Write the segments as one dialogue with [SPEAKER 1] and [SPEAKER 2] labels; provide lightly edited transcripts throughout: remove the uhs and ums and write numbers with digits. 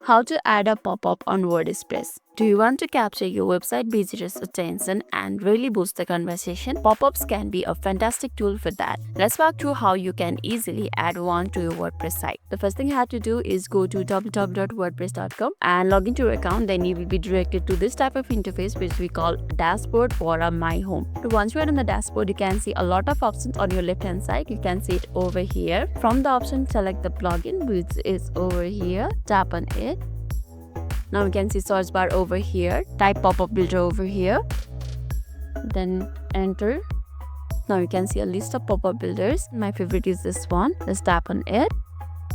[SPEAKER 1] How to add a pop-up on WordPress. Do you want to capture your website visitors' attention and really boost the conversation? Pop-ups can be a fantastic tool for that. Let's walk through how you can easily add one to your WordPress site. The first thing you have to do is go to www.wordpress.com and log into your account. Then you will be directed to this type of interface which we call dashboard or a my home. So once you are on the dashboard, you can see a lot of options on your left hand side. You can see it over here. From the option, select the plugin which is over here. Tap on it. Now you can see search bar over here, type pop-up builder over here, then enter. Now you can see a list of pop-up builders. My favorite is this one. Let's tap on it.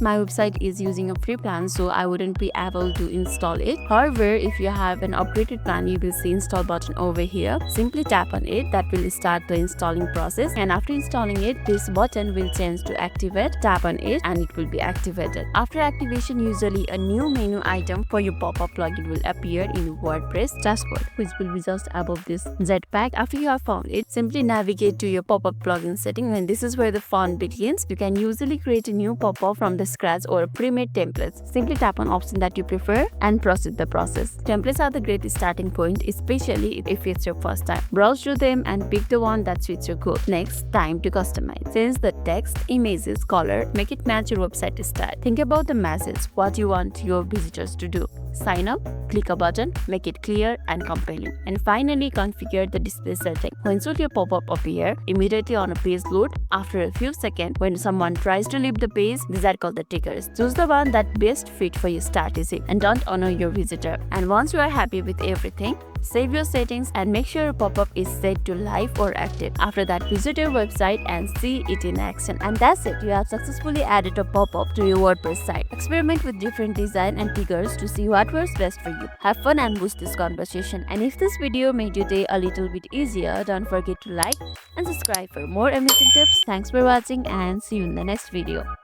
[SPEAKER 1] My website is using a free plan, so I wouldn't be able to install it. However, if you have an upgraded plan, you will see install button over here. Simply tap on it. That will start the installing process, and after installing it, this button will change to activate. Tap on it and it will be activated. After activation, usually a new menu item for your pop-up plugin will appear in WordPress dashboard, which will be just above this Jetpack. After you have found it, simply navigate to your pop-up plugin setting, and this is where the fun begins. You can usually create a new pop-up from the scratch or pre-made templates. Simply tap on option that you prefer and proceed the process. Templates are the great starting point, especially if it's your first time. Browse through them and pick the one that suits your goal. Next, time to customize. Change the text, images, color, make it match your website style. Think about the message, what you want your visitors to do. Sign up, click a button, make it clear and compelling. And finally, configure the display setting. When should your pop-up appear? Immediately on a page load, after a few seconds, when someone tries to leave the page, these are called the tickers. Choose the one that best fit for your strategy and don't honor your visitor. And once you are happy with everything, save your settings and make sure your pop-up is set to live or active. After that, visit your website and see it in action. And that's it. You have successfully added a pop-up to your WordPress site. Experiment with different design and triggers to see what works best for you. Have fun and boost this conversation. And if this video made your day a little bit easier, don't forget to like and subscribe for more amazing tips. Thanks for watching and see you in the next video.